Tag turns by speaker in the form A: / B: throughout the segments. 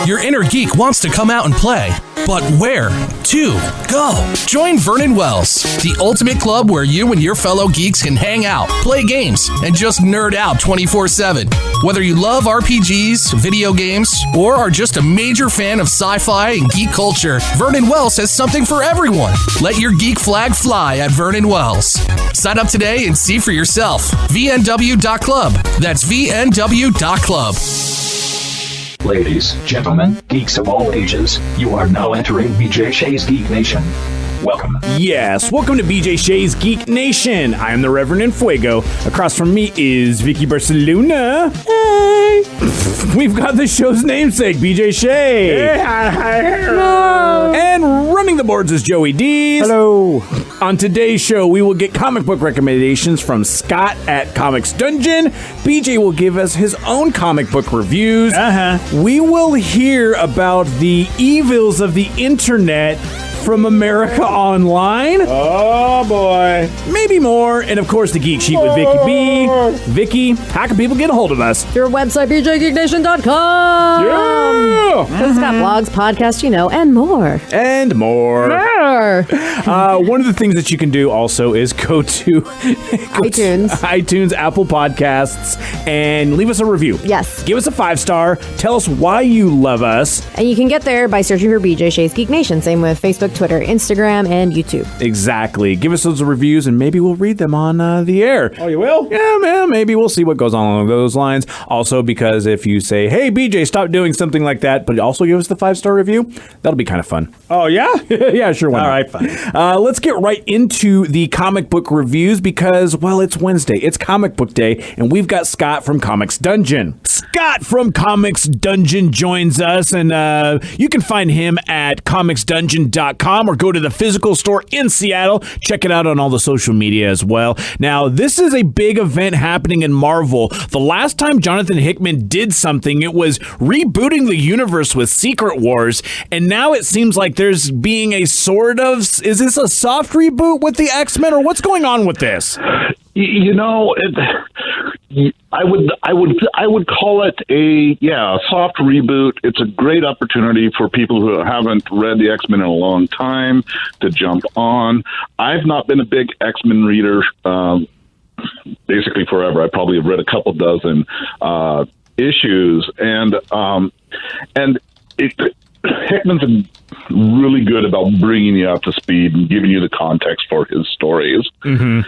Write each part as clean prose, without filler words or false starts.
A: Your inner geek wants to come out and play, but where to go? Join Vernon Wells, the ultimate club where you and your fellow geeks can hang out, play games, and just nerd out 24/7. Whether you love RPGs, video games, or are just a major fan of sci-fi and geek culture, Vernon Wells has something for everyone. Let your geek flag fly at Vernon Wells. Sign up today and see for yourself. VNW.club. That's VNW.club.
B: Ladies, gentlemen, geeks of all ages, you are now entering BJ Shea's Geek Nation. Welcome.
C: Yes, welcome to BJ Shea's Geek Nation. I am the Reverend Enfuego. Across from me is Vicky Barcelona. Hey. We've got the show's namesake, BJ Shea. Hello. And running the boards is Joey Dees.
D: Hello.
C: On today's show, we will get comic book recommendations from Scott at Comics Dungeon. BJ will give us his own comic book reviews. We will hear about the evils of the internet from America Online.
D: Oh, boy.
C: Maybe more. And, of course, the Geek Sheet with Vicky B. Vicky, how can people get a hold of us?
E: Your website, BJGeekNation.com.
D: Yeah.
E: It's got blogs, podcasts, and more.
C: And more. One of the things that you can do also is go to iTunes, Apple Podcasts, and leave us a review.
E: Yes.
C: Give us a 5-star. Tell us why you love us.
E: And you can get there by searching for BJ Shea's Geek Nation. Same with Facebook, Twitter, Instagram, and YouTube.
C: Exactly. Give us those reviews, and maybe we'll read them on the air.
D: Oh, you will?
C: Yeah, man. Maybe we'll see what goes on along those lines. Also, because if you say, hey, BJ, stop doing something like that, but also give us the 5-star review, that'll be kind of fun.
D: Oh, yeah?
C: Yeah, sure. Why not?
D: All right, fine.
C: Let's get right into the comic book reviews because, well, it's Wednesday. It's comic book day, and we've got Scott from Comics Dungeon. Scott from Comics Dungeon joins us, and you can find him at comicsdungeon.com or go to the physical store in Seattle. Check it out on all the social media as well. Now, this is a big event happening in Marvel. The last time Jonathan Hickman did something, it was rebooting the universe with Secret Wars, and now it seems like there's being a sort of, is this a soft reboot with the X-Men, or what's going on with this?
F: I would call it a soft reboot. It's a great opportunity for people who haven't read the X-Men in a long time to jump on. I've not been a big X-Men reader basically forever. I probably have read a couple dozen issues, and Hickman's really good about bringing you up to speed and giving you the context for his stories. Mm-hmm.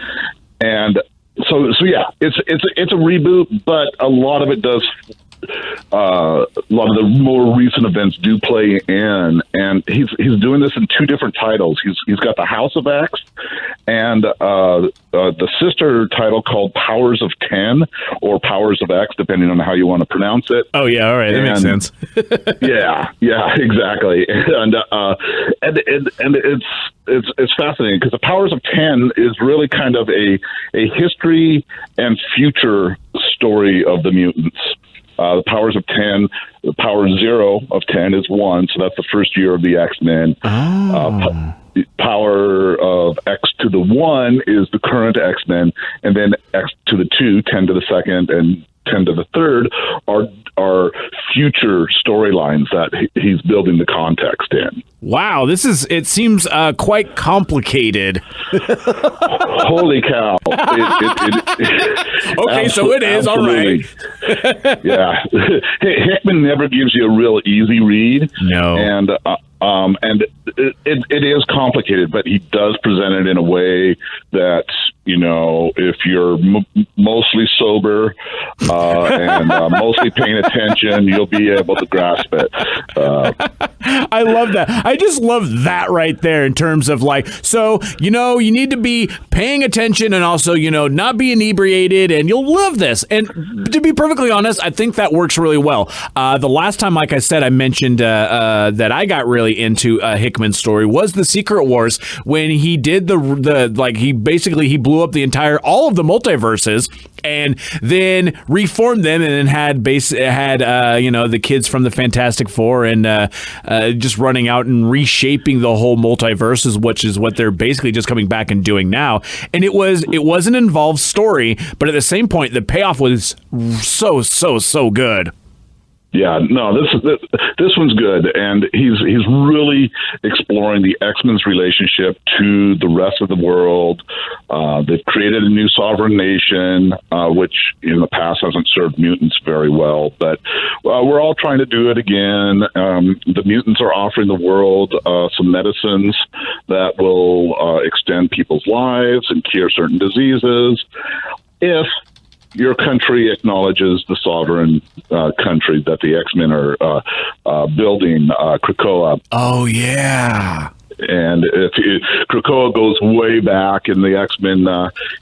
F: And so yeah, it's a reboot, but a lot of it does. A lot of the more recent events do play in, and he's doing this in 2 different titles. He's got the House of X and the sister title called Powers of 10 or Powers of X, depending on how you want to pronounce it.
C: Oh yeah, all right, that makes sense.
F: yeah, exactly. And it's fascinating because the Powers of 10 is really kind of a history and future story of the mutants. The Powers of 10, the Power 0 of 10 is 1, so that's the first year of the X-Men. Oh. Power of X to the 1 is the current X-Men, and then X to the 2, 10 to the 2nd, and 10 to the 3rd are future storylines that he's building the context in.
C: Wow, it seems quite complicated.
F: Holy cow.
C: Okay, so it is,
F: absolutely.
C: All right.
F: Yeah. Hickman never gives you a real easy read.
C: No.
F: And it is complicated, but he does present it in a way that, if you're mostly sober and mostly paying attention, you'll be able to grasp it.
C: I love that. I just love that right there in terms of you need to be paying attention and also, not be inebriated, and you'll love this. And to be perfectly honest, I think that works really well. The last time, like I said, I mentioned that I got really into Hickman's story was the Secret Wars, when he did he blew up all of the multiverses and then reformed them, and then had the kids from the Fantastic Four and just running out and reshaping the whole multiverses, which is what they're basically just coming back and doing now. And it was an involved story, but at the same point, the payoff was so good.
F: Yeah, no, this one's good, and he's really exploring the X-Men's relationship to the rest of the world. They've created a new sovereign nation, which in the past hasn't served mutants very well, but we're all trying to do it again. The mutants are offering the world some medicines that will extend people's lives and cure certain diseases if your country acknowledges the sovereign country that the X-Men are building, Krakoa.
C: Oh, yeah.
F: And Krakoa goes way back in the X-Men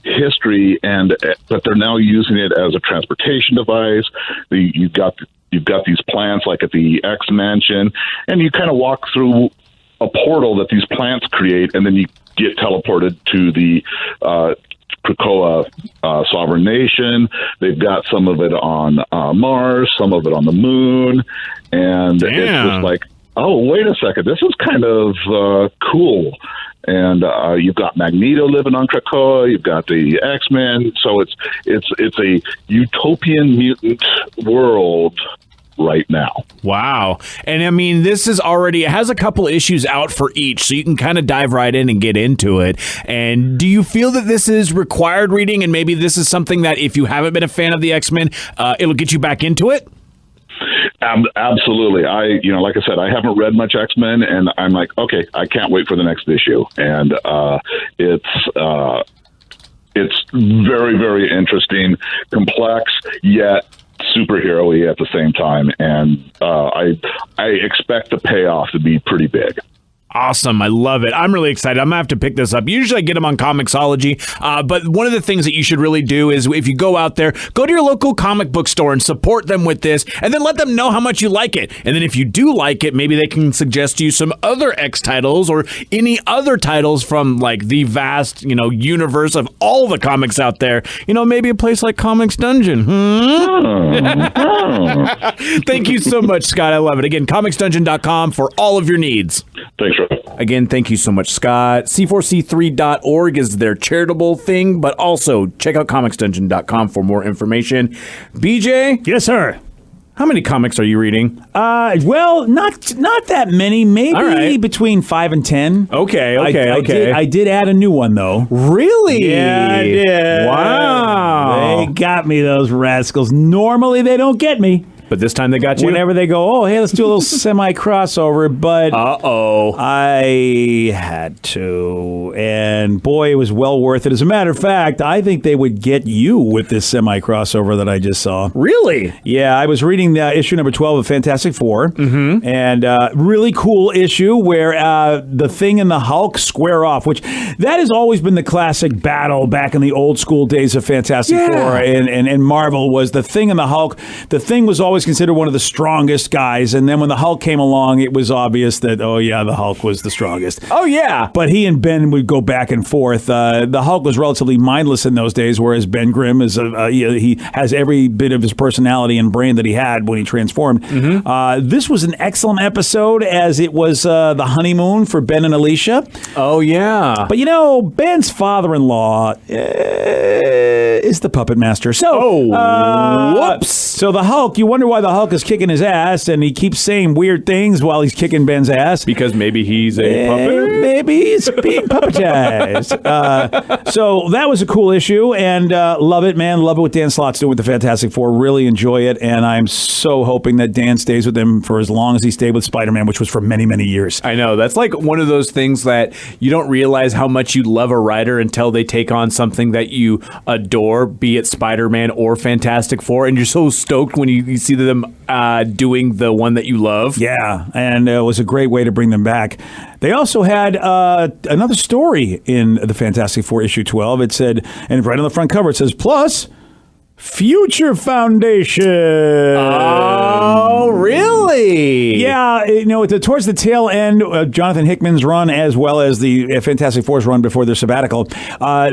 F: history, but they're now using it as a transportation device. You've got these plants like at the X Mansion, and you kind of walk through a portal that these plants create, and then you get teleported to the Krakoa sovereign nation. They've got some of it on Mars, some of it on the moon, and it's just like, oh, wait a second, this is kind of cool. And you've got Magneto living on Krakoa. You've got the X-Men. So it's a utopian mutant world right now.
C: Wow. And I mean, this is already, it has a couple issues out for each, so you can kind of dive right in and get into it. And do you feel that this is required reading, and maybe this is something that if you haven't been a fan of the X-Men, it'll get you back into it?
F: Absolutely. Like I said, I haven't read much X-Men, and I'm like, okay, I can't wait for the next issue. And it's very, very interesting, complex, yet superhero-y at the same time, and I expect the payoff to be pretty big.
C: Awesome. I love it. I'm really excited. I'm going to have to pick this up. Usually I get them on Comixology, but one of the things that you should really do is if you go out there, go to your local comic book store and support them with this, and then let them know how much you like it. And then if you do like it, maybe they can suggest to you some other X titles or any other titles from like the vast, universe of all the comics out there. Maybe a place like Comics Dungeon. Thank you so much, Scott. I love it. Again, comicsdungeon.com for all of your needs.
F: Thanks, Rob.
C: Again, thank you so much, Scott. C4C3.org is their charitable thing, but also check out comicsdungeon.com for more information. BJ?
G: Yes, sir.
C: How many comics are you reading?
G: Well, not that many. Maybe between 5 and 10.
C: Okay.
G: I did add a new one, though.
C: Really?
G: Yeah, I did.
C: Wow.
G: They got me, those rascals. Normally, they don't get me.
C: But this time they got you?
G: Whenever they go, oh, hey, let's do a little semi-crossover, but I had to, and boy, it was well worth it. As a matter of fact, I think they would get you with this semi-crossover that I just saw.
C: Really?
G: Yeah, I was reading issue number 12 of Fantastic Four, and really cool issue where the Thing and the Hulk square off, which that has always been the classic battle back in the old school days of Fantastic Four and Marvel was the Thing and the Hulk. The Thing was always considered one of the strongest guys, and then when the Hulk came along, it was obvious that the Hulk was the strongest.
C: Oh yeah,
G: but he and Ben would go back and forth. The Hulk was relatively mindless in those days, whereas Ben Grimm is he has every bit of his personality and brain that he had when he transformed. This was an excellent episode, as it was the honeymoon for Ben and Alicia.
C: Oh yeah,
G: but Ben's father-in-law is the puppet master. So
C: whoops.
G: So the Hulk, you wonder why the Hulk is kicking his ass, and he keeps saying weird things while he's kicking Ben's ass.
C: Because maybe he's a puppet?
G: Maybe he's being puppetized. So that was a cool issue, and love it, man. Love it what Dan Slott's doing with the Fantastic Four. Really enjoy it, and I'm so hoping that Dan stays with them for as long as he stayed with Spider-Man, which was for many, many years.
C: I know. That's like one of those things that you don't realize how much you love a writer until they take on something that you adore, be it Spider-Man or Fantastic Four, and you're so stoked when you see them doing the one that you love.
G: Yeah, and it was a great way to bring them back. They also had another story in the Fantastic Four issue 12. It said, and right on the front cover, it says, plus Future Foundation.
C: Oh, really?
G: Yeah, towards the tail end of Jonathan Hickman's run, as well as the Fantastic Four's run before their sabbatical,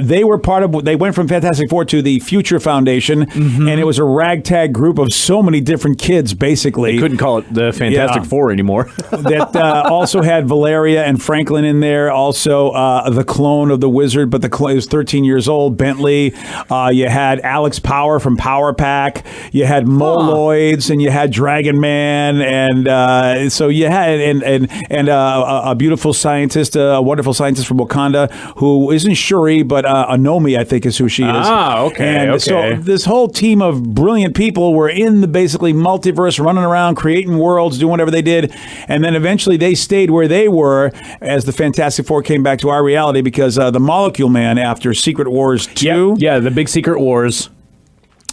G: they went from Fantastic Four to the Future Foundation, and it was a ragtag group of so many different kids, basically.
C: You couldn't call it the Fantastic Four anymore.
G: That also had Valeria and Franklin in there, also the clone of the Wizard, but the clone was 13 years old, Bentley. You had Alex Power from Power Pack. You had Moloids, and you had Dragon Man, and so you had and a beautiful scientist, a wonderful scientist from Wakanda, who isn't Shuri, but Anomi, I think is who she is. And so this whole team of brilliant people were in the basically multiverse, running around, creating worlds, doing whatever they did, and then eventually they stayed where they were as the Fantastic Four came back to our reality because the Molecule Man, after Secret Wars 2...
C: Yeah, the big Secret Wars...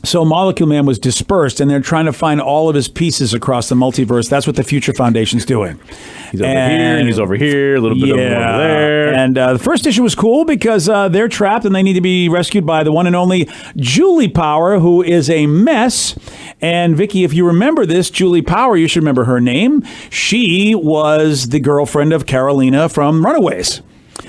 G: So Molecule Man was dispersed, and they're trying to find all of his pieces across the multiverse. That's what the Future Foundation's doing.
C: He's over here, and he's over here, a little bit over there.
G: And the first issue was cool because they're trapped, and they need to be rescued by the one and only Julie Power, who is a mess. And, Vicky, if you remember this, Julie Power, you should remember her name. She was the girlfriend of Carolina from Runaways.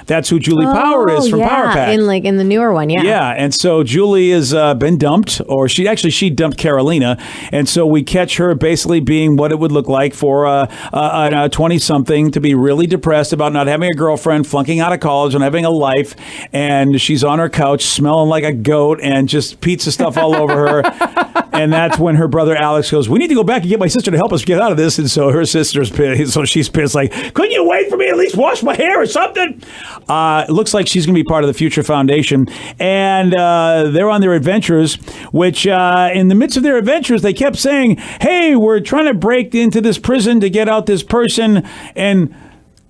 G: That's who Julie Power is from Power Pack.
E: In the newer one, yeah.
G: Yeah, and so Julie has been dumped, or she dumped Carolina, and so we catch her basically being what it would look like for a 20-something to be really depressed about not having a girlfriend, flunking out of college, and having a life, and she's on her couch smelling like a goat and just pizza stuff all over her. And that's when her brother Alex goes, we need to go back and get my sister to help us get out of this. And so her sister's pissed. So she's pissed, like, couldn't you wait for me to at least wash my hair or something? It looks like she's going to be part of the Future Foundation. And they're on their adventures, which in the midst of their adventures, they kept saying, hey, we're trying to break into this prison to get out this person. And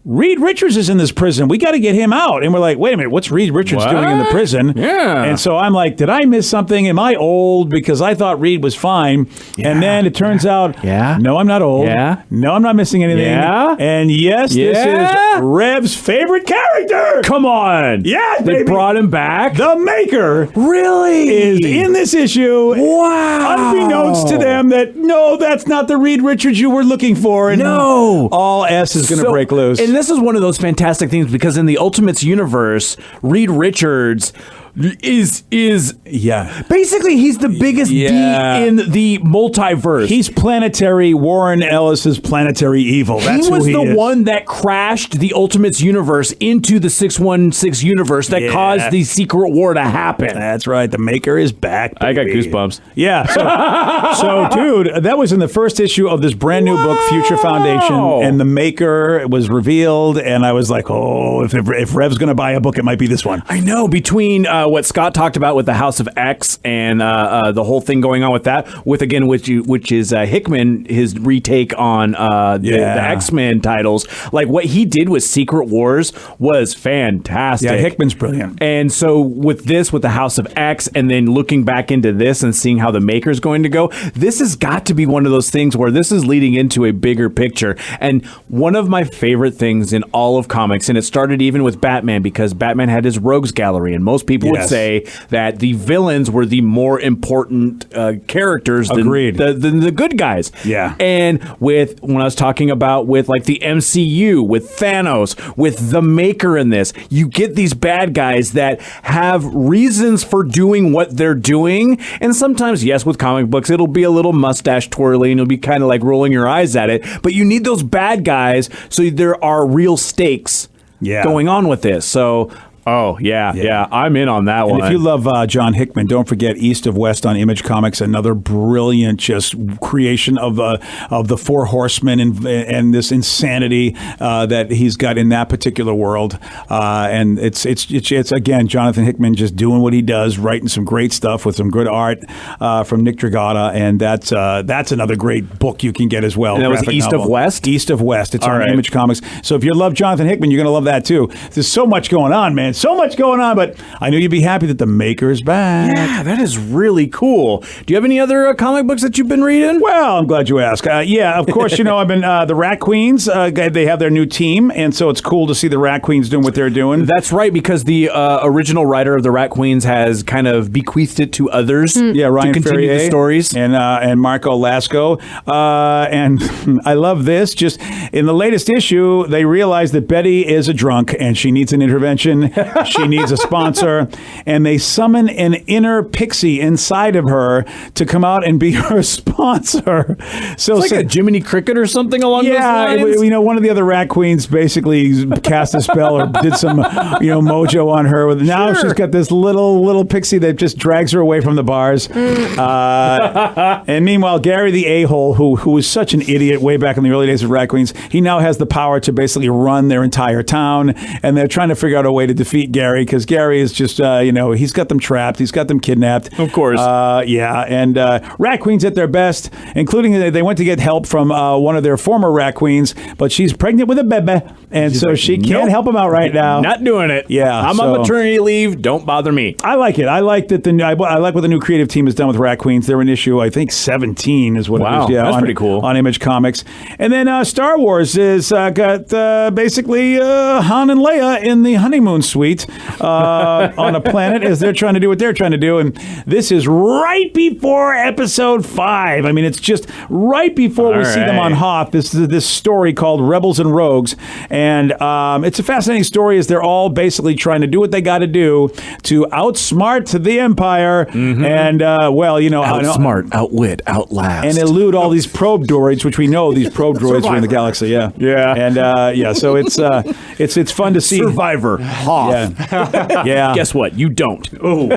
G: Reed Richards is in this prison. We got to get him out. And we're like, wait a minute, what's Reed Richards doing in the prison?
C: Yeah.
G: And so I'm like, did I miss something? Am I old? Because I thought Reed was fine. Yeah. And then it turns out, no, I'm not old.
C: Yeah.
G: No, I'm not missing anything.
C: Yeah.
G: And yes, this is Rev's favorite character.
C: Come on.
G: Yeah,
C: They
G: baby.
C: brought him back?
G: The Maker.
C: Really?
G: Is in this issue.
C: Wow.
G: Unbeknownst to them that, no, that's not the Reed Richards you were looking for. And
C: no.
G: all S is going to break loose.
C: And this is one of those fantastic things because in the Ultimates universe, Reed Richards is basically he's the biggest D in the multiverse.
G: He's planetary Warren Ellis's planetary evil. That's
C: he was
G: who he
C: the
G: is.
C: one that crashed the Ultimates universe into the 616 universe that caused the Secret War to happen.
G: That's right. The Maker is back, baby.
C: I got goosebumps.
G: Yeah. So dude, that was in the first issue of this brand new book, Future Foundation, and the Maker was revealed, and I was like, oh, if Rev's going to buy a book, it might be this one.
C: I know. Between what Scott talked about with the House of X and the whole thing going on with that, which is Hickman, his retake on the X-Men titles, like what he did with Secret Wars was fantastic.
G: Yeah, Hickman's brilliant.
C: And so with the House of X, and then looking back into this and seeing how the Maker's going to go, this has got to be one of those things where this is leading into a bigger picture. And one of my favorite things in all of comics, and it started even with Batman, because Batman had his rogues gallery, and most people would say that the villains were the more important characters than the good guys.
G: Yeah.
C: And when I was talking about with like the MCU, with Thanos, with the Maker in this, you get these bad guys that have reasons for doing what they're doing. And sometimes, yes, with comic books, it'll be a little mustache twirly and you'll be kind of like rolling your eyes at it. But you need those bad guys so there are real stakes going on with this. So I'm in on that one.
G: And if you love John Hickman, don't forget East of West on Image Comics, another brilliant just creation of the Four Horsemen and this insanity that he's got in that particular world. And it's again Jonathan Hickman just doing what he does, writing some great stuff with some good art from Nick Dragata, and that's another great book you can get as well.
C: And that was East of West?
G: East of West. It's on Image Comics. So if you love Jonathan Hickman, you're going to love that too. There's so much going on, man. man. So much going on, but I knew you'd be happy that the Maker's back.
C: Yeah, that is really cool. Do you have any other comic books that you've been reading?
G: Well, I'm glad you asked. Yeah, of course, I've been the Rat Queens. They have their new team, and so it's cool to see the Rat Queens doing what they're doing.
C: That's right, because the original writer of the Rat Queens has kind of bequeathed it to others.
G: Yeah, Ryan
C: to continue
G: Ferrier
C: the stories.
G: and Marco Lasco. And I love this. Just in the latest issue, they realize that Betty is a drunk and she needs an intervention. She needs a sponsor, and they summon an inner pixie inside of her to come out and be her sponsor. So
C: It's like a Jiminy Cricket or something along those
G: yeah,
C: lines.
G: one of the other Rat Queens basically cast a spell or did some, mojo on her. Now she's got this little pixie that just drags her away from the bars. And meanwhile, Gary the a-hole, who was such an idiot way back in the early days of Rat Queens, he now has the power to basically run their entire town, and they're trying to figure out a way to defeat Gary, because Gary is just, he's got them trapped, he's got them kidnapped.
C: Of course.
G: And Rat Queens at their best, including they went to get help from one of their former Rat Queens, but she's pregnant with a bebe, and so she can't help him out right now.
C: Not doing it.
G: Yeah,
C: I'm on maternity leave. Don't bother me.
G: I like it. I like that I like what the new creative team has done with Rat Queens. They're in issue, I think, 17 is what it is. Yeah,
C: that's pretty cool.
G: On Image Comics. And then Star Wars is got basically Han and Leia in the honeymoon suite on a planet as they're trying to do what they're trying to do. And this is right before Episode 5. I mean, it's just right before we see them on Hoth. This story called Rebels and Rogues. And it's a fascinating story as they're all basically trying to do what they got to do to outsmart the Empire. Mm-hmm. And,
C: outsmart, outwit, outlast.
G: And elude all these probe droids, which we know these probe droids are in the galaxy. Yeah.
C: Yeah.
G: And, so it's fun to see.
C: Survivor. Hoth.
G: Yeah.
C: Guess what? You don't. Oh.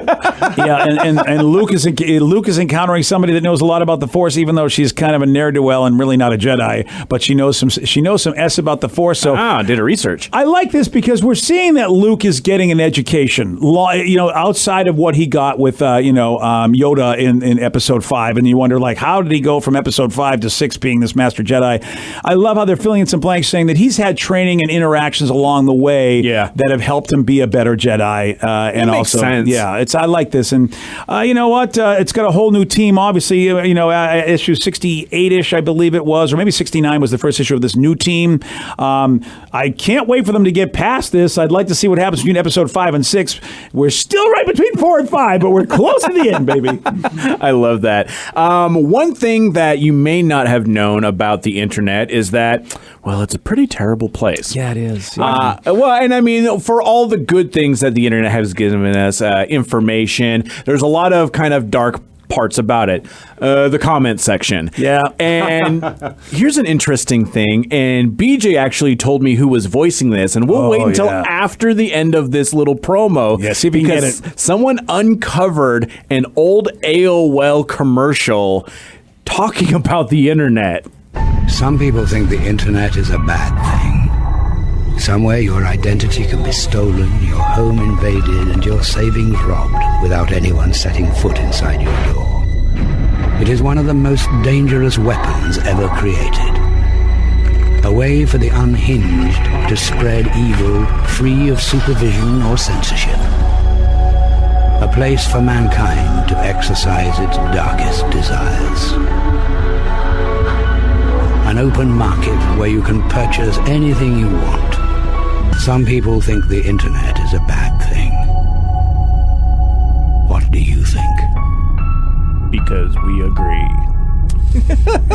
G: Yeah, and Luke is encountering somebody that knows a lot about the Force, even though she's kind of a ne'er-do-well and really not a Jedi. But she knows some S about the Force. So
C: did a research.
G: I like this because we're seeing that Luke is getting an education, outside of what he got with Yoda in Episode 5, and you wonder how did he go from Episode 5 to 6 being this Master Jedi? I love how they're filling in some blanks, saying that he's had training and interactions along the way that have helped him be a better Jedi. And
C: makes
G: also,
C: sense.
G: I like this, and you know what? It's got a whole new team. Obviously, issue 68-ish, I believe it was, or maybe 69 was the first issue of this new team. I can't wait for them to get past this. I'd like to see what happens between Episode 5 and 6. We're still right between 4 and 5, but we're close to the end, baby.
C: I love that. One thing that you may not have known about the internet is that, it's a pretty terrible place.
G: Yeah, it is.
C: Yeah. And I mean, for all the good things that the internet has given us, information, there's a lot of kind of dark parts about it. The comment section.
G: Yeah.
C: And here's an interesting thing, and BJ actually told me who was voicing this, and we'll wait until after the end of this little promo.
G: Yeah, see if you can get it.
C: Someone uncovered an old AOL commercial talking about the internet.
H: Some people think the internet is a bad thing. Somewhere your identity can be stolen, your home invaded, and your savings robbed without anyone setting foot inside your door. It is one of the most dangerous weapons ever created. A way for the unhinged to spread evil free of supervision or censorship. A place for mankind to exercise its darkest desires. An open market where you can purchase anything you want. Some people think the internet is a bad thing. What do you think?
C: Because we agree.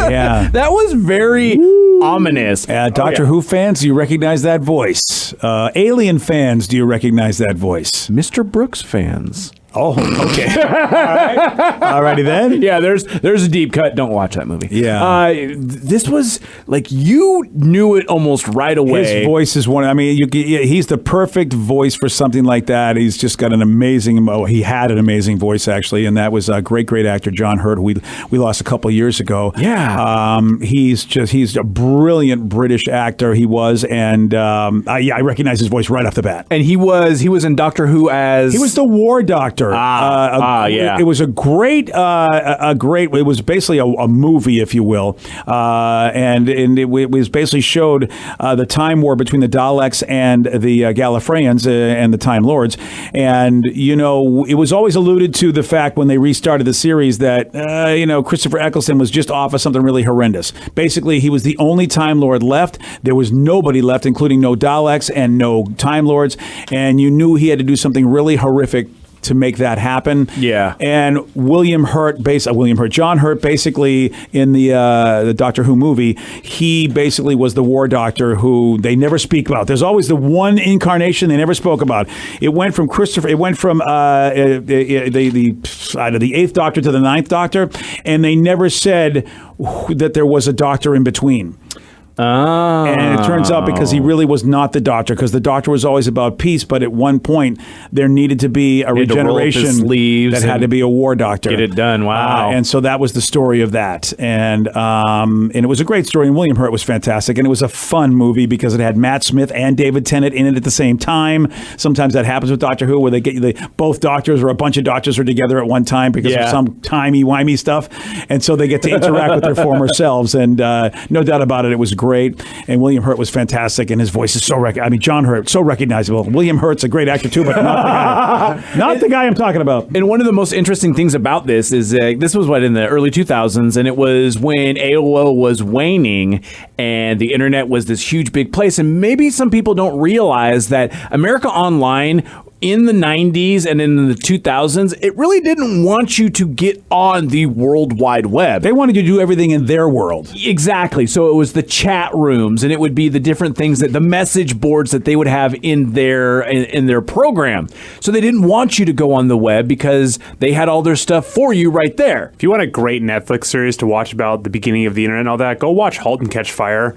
G: Yeah.
C: That was very ominous.
G: Doctor Who fans, do you recognize that voice? Alien fans, do you recognize that voice?
C: Mr. Brooks fans.
G: Oh, okay. All right. Alrighty then.
C: Yeah, there's a deep cut. Don't watch that movie.
G: Yeah.
C: This was you knew it almost right away.
G: His voice is one. I mean, he's the perfect voice for something like that. He's just got an amazing. He had an amazing voice actually, and that was a great actor John Hurt, who we lost a couple of years ago.
C: Yeah.
G: He's a brilliant British actor. He was, and I recognize his voice right off the bat.
C: And he was in Doctor Who as
G: he was the War Doctor. Doctor.
C: Yeah.
G: It was a great. It was basically a movie, if you will, and it was basically showed the time war between the Daleks and the Gallifreyans and the Time Lords, and it was always alluded to the fact when they restarted the series that Christopher Eccleston was just off of something really horrendous. Basically, he was the only Time Lord left. There was nobody left, including no Daleks and no Time Lords, and you knew he had to do something really horrific to make that happen.
C: Yeah.
G: And John Hurt, basically in the Doctor Who movie, he basically was the war doctor who they never speak about. There's always the one incarnation they never spoke about. It went from the 8th Doctor to the 9th Doctor, and they never said that there was a Doctor in between.
C: Oh.
G: And it turns out because he really was not the Doctor, because the Doctor was always about peace, but at one point there needed to be a regeneration that had to be a war doctor.
C: Get it done. Wow.
G: And so that was the story of that. And it was a great story, and William Hurt was fantastic, and it was a fun movie because it had Matt Smith and David Tennant in it at the same time. Sometimes that happens with Doctor Who, where they get both doctors or a bunch of doctors are together at one time because of some timey-wimey stuff, and so they get to interact with their former selves, and no doubt about it, it was great. And William Hurt was fantastic, and his voice is John Hurt, so recognizable. William Hurt's a great actor too, but not the guy I'm talking about.
C: And one of the most interesting things about this is this was in the early 2000s, and it was when AOL was waning and the internet was this huge big place. And maybe some people don't realize that America Online in the 90s and in the 2000s, it really didn't want you to get on the World Wide Web.
G: They wanted you to do everything in their world.
C: Exactly. So it was the chat rooms, and it would be the different things that the message boards that they would have in their program. So they didn't want you to go on the web because they had all their stuff for you right there.
I: If you want a great Netflix series to watch about the beginning of the internet and all that, go watch *Halt and Catch Fire*.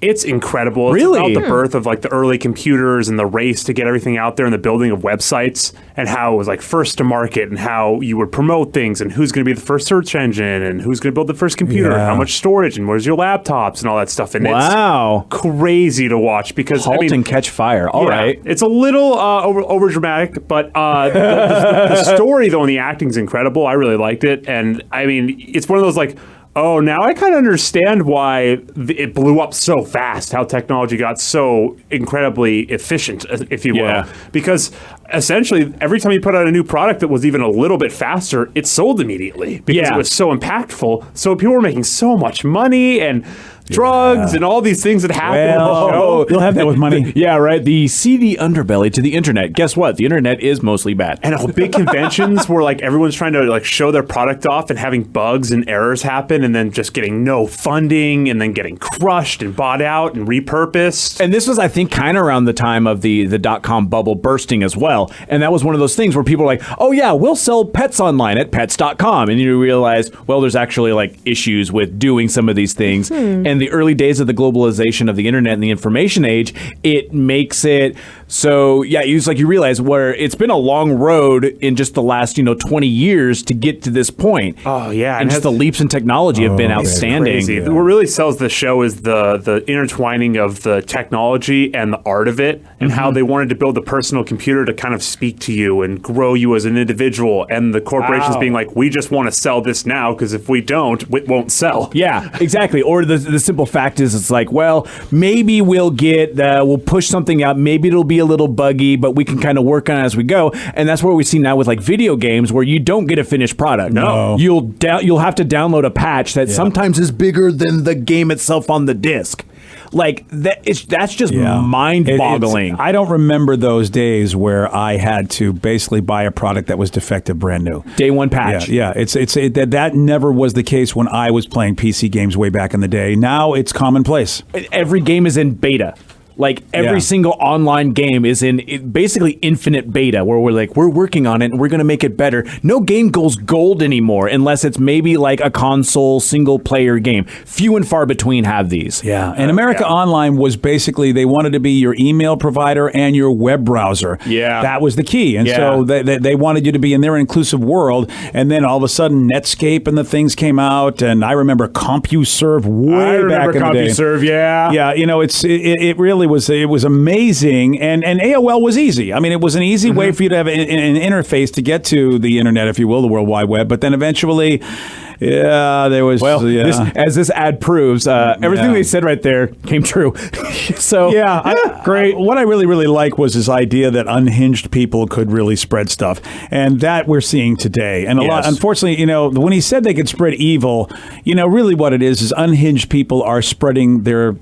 I: It's incredible. It's
C: really?
I: about the birth of the early computers and the race to get everything out there and the building of websites and how it was first to market and how you would promote things and who's going to be the first search engine and who's going to build the first computer and how much storage and where's your laptops and all that stuff. And
C: wow.
I: It's crazy to watch because
C: *Halt and Catch Fire*. All right.
I: It's a little over dramatic, but the story though and the acting's incredible. I really liked it. And I mean, it's one of those oh, now I kind of understand why it blew up so fast, how technology got so incredibly efficient, if you will.
C: Yeah.
I: Because essentially, every time you put out a new product that was even a little bit faster, it sold immediately because it was so impactful. So people were making so much money and drugs and all these things that happen in the show.
G: You'll have that with money.
C: Yeah, right. The seedy underbelly to the internet. Guess what? The internet is mostly bad.
I: And big conventions where everyone's trying to show their product off and having bugs and errors happen and then just getting no funding and then getting crushed and bought out and repurposed.
C: And this was, I think, kind of around the time of the .com bubble bursting as well. And that was one of those things where people were like, oh yeah, we'll sell pets online at pets.com. And you realize, well, there's actually issues with doing some of these things. And the early days of the globalization of the internet and the information age, it makes it so, you realize where it's been a long road in just the last, 20 years to get to this point.
I: Oh, yeah.
C: And just the leaps in technology have been outstanding.
I: Crazy. Yeah. What really sells the show is the intertwining of the technology and the art of it and how they wanted to build the personal computer to kind of speak to you and grow you as an individual. And the corporations being we just want to sell this now because if we don't, it won't sell.
C: Yeah, exactly. Or the simple fact is it's maybe we'll push something out. Maybe it'll be a little buggy, but we can kind of work on it as we go. And that's what we see now with video games where you don't get a finished product.
I: No.
C: You'll have to download a patch that sometimes is bigger than the game itself on the disc. That's just mind-boggling.
G: I don't remember those days where I had to basically buy a product that was defective brand new.
C: Day one patch.
G: Yeah. That never was the case when I was playing PC games way back in the day. Now it's commonplace.
C: Every game is in beta. Every single online game is in basically infinite beta where we're working on it and we're going to make it better. No game goes gold anymore unless it's maybe a console single player game. Few and far between have these.
G: Yeah. And America Online was basically, they wanted to be your email provider and your web browser.
C: Yeah.
G: That was the key. And so they wanted you to be in their inclusive world. And then all of a sudden Netscape and the things came out. And I remember CompuServe way back in the day.
C: CompuServe, yeah.
G: Yeah. It really really was amazing, and AOL was easy. I mean, it was an easy way for you to have an interface to get to the internet, if you will, the World Wide Web. But then eventually, there was
C: as this ad proves, everything they said right there came true. So
G: great. What I really like was his idea that unhinged people could really spread stuff, and that we're seeing today. And a lot, unfortunately, when he said they could spread evil, really what it is unhinged people are spreading their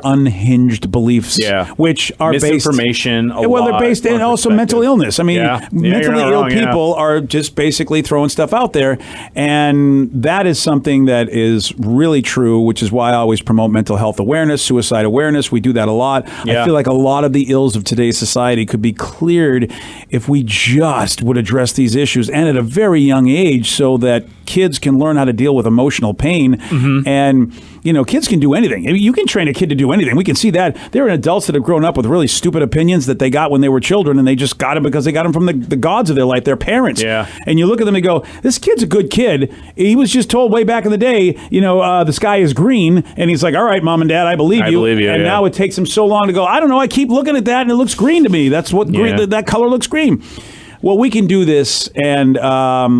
G: unhinged beliefs, which are
C: misinformation.
G: They're based in also mental illness. I mean, mentally ill people are just basically throwing stuff out there, and that is something that is really true, which is why I always promote mental health awareness, suicide awareness. We do that a lot. I feel like a lot of the ills of today's society could be cleared if we just would address these issues, and at a very young age, so that kids can learn how to deal with emotional pain. And kids can do anything. You can train a kid to do anything. We can see that. There are adults that have grown up with really stupid opinions that they got when they were children, and they just got them because they got them from the gods of their life, their parents. And you look at them and go, this kid's a good kid. He was just told way back in the day, the sky is green, and he's like, all right, mom and dad, I believe you. And now it takes him so long to go, I don't know, I keep looking at that and it looks green to me. That's what green, that color looks green. Well, we can do this, and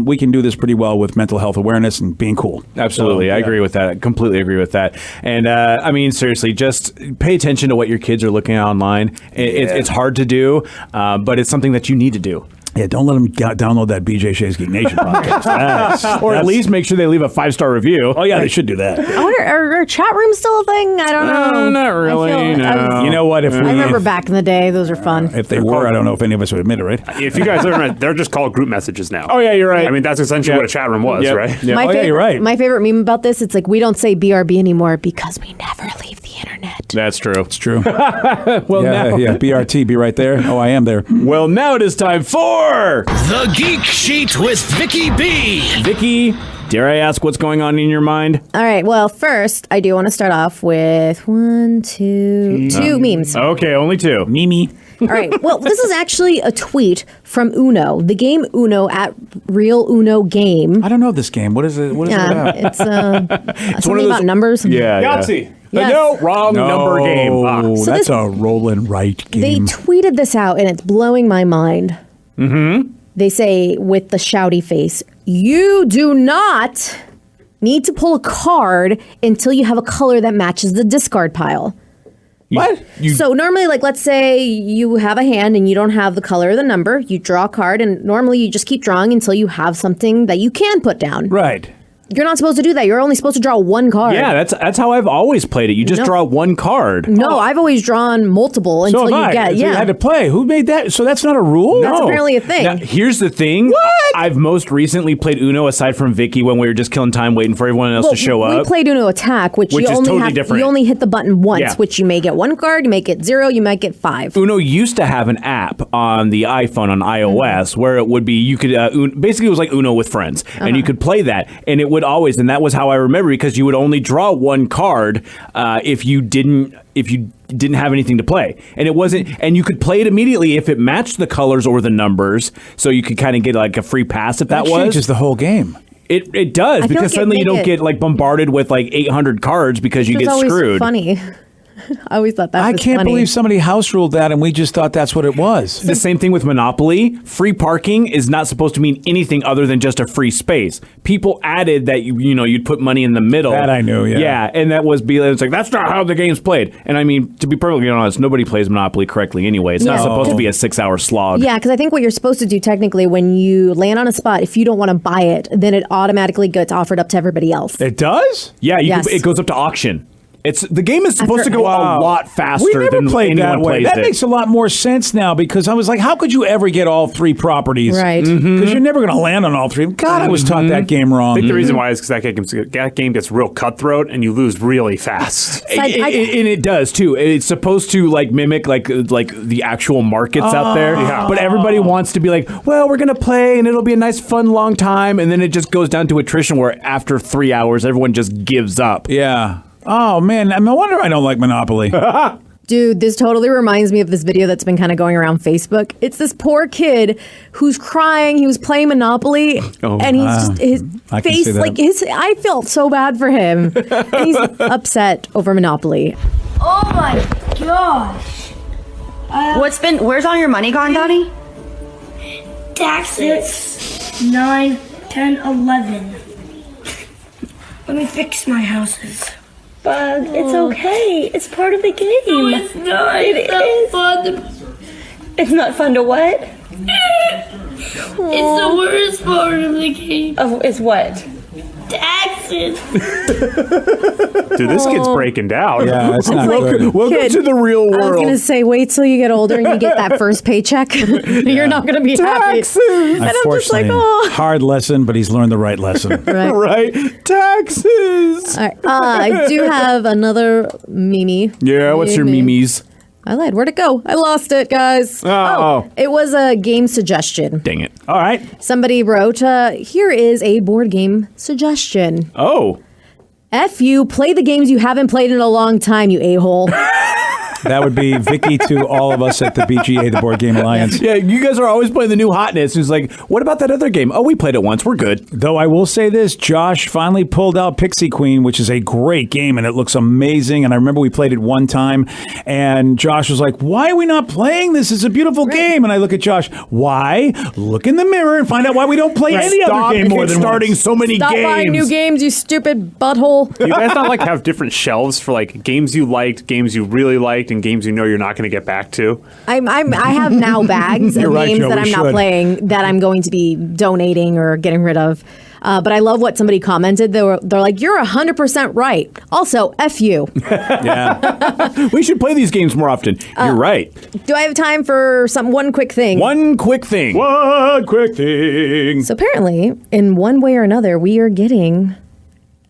G: we can do this pretty well with mental health awareness and being cool.
C: Absolutely. I agree with that. I completely agree with that. And I mean, seriously, just pay attention to what your kids are looking at online. It's hard to do, but it's something that you need to do.
G: Yeah, don't let them download that BJ Shea's Geek Nation podcast.
C: Or at least make sure they leave a 5-star review.
G: Oh, yeah, they should do that.
E: I wonder, are chat rooms still a thing? I don't know.
C: Not really, no.
G: You know what?
E: I remember back in the day, those are fun.
G: If they were, I don't know if any of us would admit it, right?
I: If you guys are, they're just called group messages now.
C: Oh, yeah, you're right.
I: I mean, that's essentially what a chat room was, right?
G: Yeah. You're right.
E: My favorite meme about this, it's like, we don't say BRB anymore because we never leave the internet.
C: That's true.
G: It's true.
C: Well, now,
G: BRT, be right there. Oh, I am there.
C: Well, now it is time for
A: The Geek Sheet with Vicky B.
C: Vicky, dare I ask what's going on in your mind?
E: All right. Well, first, I do want to start off with two memes.
C: Okay, only 2.
G: Mimi.
E: All right. Well, this is actually a tweet from Uno, the game Uno at Real Uno Game.
G: I don't know this game. What is it? What is it about?
E: It's something about numbers.
C: Yahtzee.
E: Yes.
C: No, wrong number game.
G: So that's a roll and write game.
E: They tweeted this out, and it's blowing my mind. They say with the shouty face, you do not need to pull a card until you have a color that matches the discard pile.
G: What?
E: So normally, like, let's say you have a hand and you don't have the color or the number, you draw a card, and normally you just keep drawing until you have something that you can put down.
G: Right.
E: You're not supposed to do that. You're only supposed to draw one card.
C: Yeah, that's how I've always played it. You just draw one card.
E: No, I've always drawn multiple until you get.
G: You had to play. Who made that? So that's not a rule?
E: That's apparently a thing.
C: Now, here's the thing.
G: What?
C: I've most recently played Uno aside from Vicky when we were just killing time waiting for everyone else to show up.
E: We played Uno Attack, which you
C: is
E: only
C: totally different.
E: You only hit the button once, which you may get 1 card, you may get 0, you might get 5.
C: Uno used to have an app on the iPhone on iOS where it would be you could basically it was like Uno with friends, and you could play that, and it would always, and that was how I remember, because you would only draw 1 card if you didn't have anything to play, and it wasn't, and you could play it immediately if it matched the colors or the numbers, so you could kind of get like a free pass if that was.
G: Changes the whole game.
C: It does, because suddenly you don't get like bombarded with like 800 cards because you get screwed.
E: Funny. I always thought that was funny.
G: I can't believe somebody house ruled that, and we just thought that's what it was.
C: The same thing with Monopoly. Free parking is not supposed to mean anything other than just a free space. People added that you'd put money in the middle.
G: That I knew, yeah.
C: Yeah, and that was it's like, that's not how the game's played. And I mean, to be perfectly honest, nobody plays Monopoly correctly anyway. It's not supposed to be a 6-hour slog.
E: Yeah, because I think what you're supposed to do technically when you land on a spot, if you don't want to buy it, then it automatically gets offered up to everybody else.
G: It does?
C: Yeah,
E: Yes.
C: it goes up to auction. The game is supposed to go a lot faster than
G: played
C: anyone
G: that way.
C: plays
G: That
C: it.
G: makes a lot more sense now, because I was like, how could you ever get all 3 properties?
E: Right.
G: Because you're never going to land on all 3. God, I was taught that game wrong.
I: I think the reason why is because that game gets real cutthroat and you lose really fast.
C: And it does too. It's supposed to like mimic like the actual markets out there.
I: Yeah.
C: But everybody wants to be like, well, we're gonna play and it'll be a nice, fun, long time, and then it just goes down to attrition where after 3 hours, everyone just gives up.
G: Yeah. Oh, man. No wonder I don't like Monopoly.
E: Dude, this totally reminds me of this video that's been kind of going around Facebook. It's this poor kid who's crying. He was playing Monopoly, and he's just his face, like I felt so bad for him. And he's upset over Monopoly.
J: Oh my gosh.
K: Where's all your money gone, Donnie?
J: Taxes. 9, 10, 11. Let me fix my houses.
K: Bug, it's okay. It's part of the game.
J: No, it's not. It's not fun.
K: It's not fun to what?
J: It's the worst part of the game.
K: It's what?
J: Taxes.
I: Dude, this kid's breaking down.
G: Yeah, it's not good.
C: Welcome
E: Kid,
C: to the real
E: I was
C: world.
E: gonna say, wait till you get older and you get that first paycheck. You're not gonna be happy.
C: Taxes.
E: And I'm just like, oh.
G: Hard lesson, but he's learned the right lesson.
C: Right? Taxes.
E: All right. I do have another Mimi.
C: Yeah, what's your memes?
E: I lied. Where'd it go? I lost it, guys.
C: Oh.
E: It was a game suggestion.
C: Dang it.
G: All right.
E: Somebody wrote, here is a board game suggestion.
C: Oh.
E: F you, play the games you haven't played in a long time, you a-hole.
G: That would be Vicky to all of us at the BGA, the Board Game Alliance.
C: Yeah, you guys are always playing the new hotness. It's like, what about that other game? Oh, we played it once. We're good.
G: Though I will say this, Josh finally pulled out Pixie Queen, which is a great game, and it looks amazing. And I remember we played it one time, and Josh was like, why are we not playing this? It's a beautiful game. And I look at Josh, why? Look in the mirror and find out why we don't play any other game more than
C: starting
G: once.
C: so many
E: Stop
C: games.
E: buying new games, you stupid butthole.
I: You guys not like have different shelves for like games you liked, games you really liked, and games you know you're not going to get back to?
E: I have now bags of
G: You're right,
E: games
G: Joe,
E: that
G: we
E: I'm not
G: should.
E: playing that I'm going to be donating or getting rid of. But I love what somebody commented. They're like, you're 100% right. Also, F you.
C: Yeah. We should play these games more often. You're right.
E: Do I have time for one quick thing?
C: One quick thing.
G: One quick thing.
E: So apparently, in one way or another, we are getting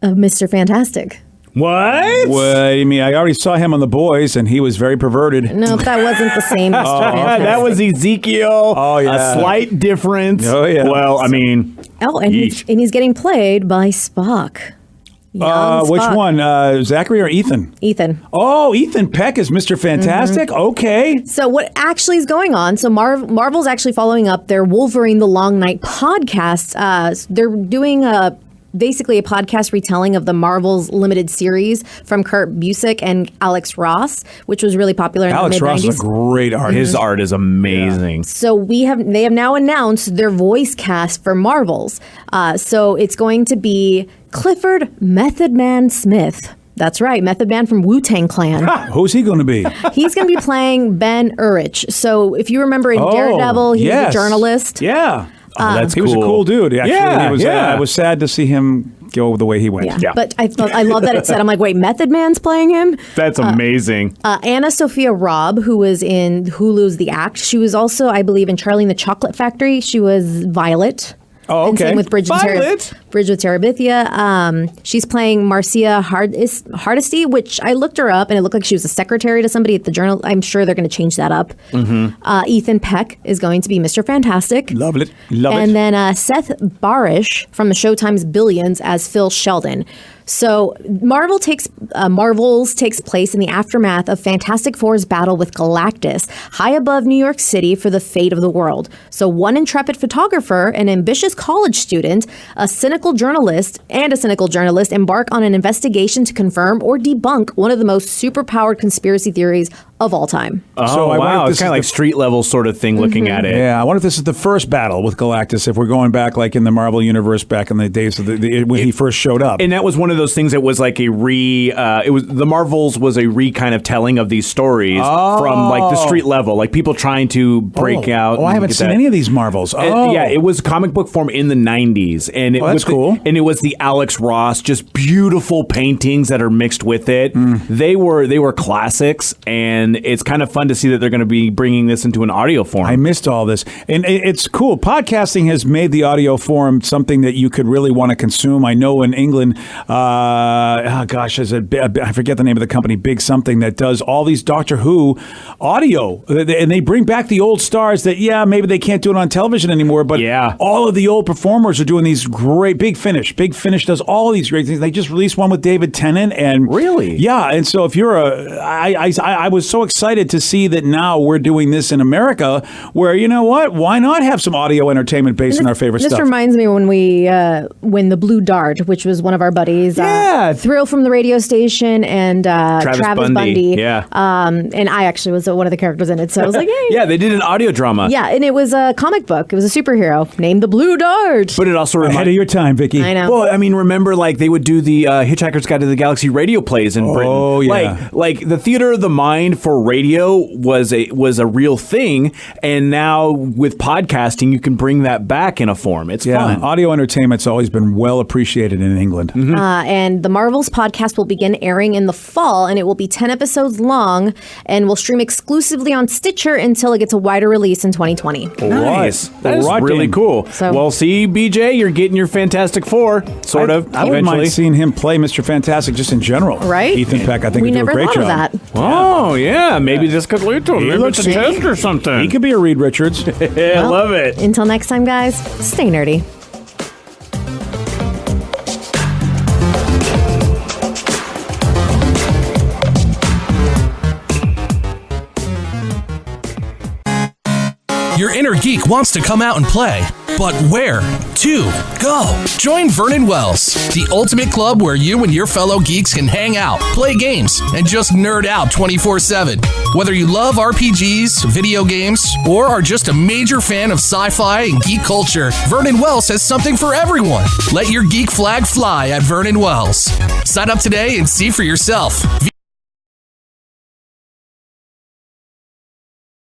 E: a Mr. Fantastic.
G: What? What do you mean? I already saw him on The Boys, and he was very perverted.
E: No, that wasn't the same Mr. Fantastic.
C: That was Ezekiel.
G: Oh, yeah.
C: A slight difference.
G: Oh, yeah.
C: Well, I mean,
E: Oh, and he's getting played by Spock. Young
G: Which
E: Spock.
G: one? Zachary or Ethan?
E: Ethan.
G: Oh, Ethan Peck is Mr. Fantastic? Okay.
E: So what actually is going on? So Marvel's actually following up their Wolverine: The Long Night podcast. They're doing basically a podcast retelling of the Marvel's limited series from Kurt Busiek and Alex Ross, which was really popular in
G: Alex
E: the mid-90s.
G: Ross is a great artist.
C: his art is amazing.
E: So they have now announced their voice cast for Marvels. So it's going to be Clifford Method Man Smith. That's right, Method Man from Wu-Tang Clan.
G: Who's he going to be?
E: He's going to be playing Ben Urich. So if you remember in Daredevil, he was a journalist.
G: Yeah.
C: That's
G: he was a cool dude. Actually,
C: Yeah,
G: he was,
C: yeah.
G: I was sad to see him go the way he went.
E: Yeah. But I love that it said, I'm like, wait, Method Man's playing him?
C: That's amazing.
E: Anna Sophia Robb, who was in Hulu's The Act, she was also, I believe, in Charlie and the Chocolate Factory. She was Violet.
G: Oh,
E: And
G: okay.
E: same with Bridge with Terabithia. She's playing Marcia Hardesty, which I looked her up, and it looked like she was a secretary to somebody at the Journal. I'm sure they're going to change that up. Ethan Peck is going to be Mr. Fantastic.
G: Love it.
E: And then Seth Barish from the Showtime's Billions as Phil Sheldon. So Marvels takes place in the aftermath of Fantastic Four's battle with Galactus, high above New York City for the fate of the world. So one intrepid photographer, an ambitious college student, a cynical journalist embark on an investigation to confirm or debunk one of the most superpowered conspiracy theories of all time.
C: Oh,
G: I wonder
C: wow.
G: if
C: It's
G: this
C: kind of
G: is
C: like street level sort of thing looking at it.
G: Yeah, I wonder if this is the first battle with Galactus, if we're going back like in the Marvel Universe back in the days of when he first showed up.
C: And that was one of those things that was like the Marvels was a kind of telling of these stories from like the street level, like people trying to break out.
G: Oh, I haven't seen any of these Marvels.
C: Yeah, it was comic book form in the 90s. And
G: that's cool.
C: And it was the Alex Ross, just beautiful paintings that are mixed with it. They were classics, and it's kind of fun to see that they're going to be bringing this into an audio form.
G: I missed all this. And it's cool. Podcasting has made the audio form something that you could really want to consume. I know in England, I forget the name of the company, Big Something, that does all these Doctor Who audio. And they bring back the old stars that, maybe they can't do it on television anymore, but all of the old performers are doing these great, Big Finish. Big Finish does all of these great things. They just released one with David Tennant. And
C: really?
G: Yeah. And so if you're I was so excited to see that now we're doing this in America, where, you know what? Why not have some audio entertainment based on our favorite
E: This
G: stuff?
E: reminds me when we when the Blue Dart, which was one of our buddies, Thrill from the radio station, and Travis Bundy.
C: Yeah.
E: And I actually was one of the characters in it, so I was like, hey.
C: Yeah, they did an audio drama.
E: Yeah, and it was a comic book. It was a superhero named the Blue Dart.
C: But it also
G: Ahead of your time, Vicky.
E: I know.
C: Well, I mean, remember, like, they would do the Hitchhiker's Guide to the Galaxy radio plays in Britain.
G: Oh, yeah.
C: Like the theater of the mind for radio was a real thing, and now with podcasting, you can bring that back in a form. It's fun.
G: Audio entertainment's always been well appreciated in England.
E: And the Marvels podcast will begin airing in the fall, and it will be 10 episodes long, and will stream exclusively on Stitcher until it gets a wider release in 2020.
C: Nice. That is really cool.
E: So-
C: well, see, BJ, you're getting your Fantastic Four, sort of,
G: I wouldn't
C: eventually.
G: mind seeing him play Mr. Fantastic just in general.
E: Right?
G: Ethan Peck, I think,
E: We
G: would do a
E: never
G: great
E: thought
G: job.
E: of that.
C: Oh, yeah. Maybe this could lead to
G: He looks-
C: a test or something.
G: He could be a Reed Richards.
C: I love it.
E: Until next time, guys, stay nerdy.
A: Your inner geek wants to come out and play, but where to go? Join Vernon Wells, the ultimate club where you and your fellow geeks can hang out, play games, and just nerd out 24/7. Whether you love RPGs, video games, or are just a major fan of sci-fi and geek culture, Vernon Wells has something for everyone. Let your geek flag fly at Vernon Wells. Sign up today and see for yourself.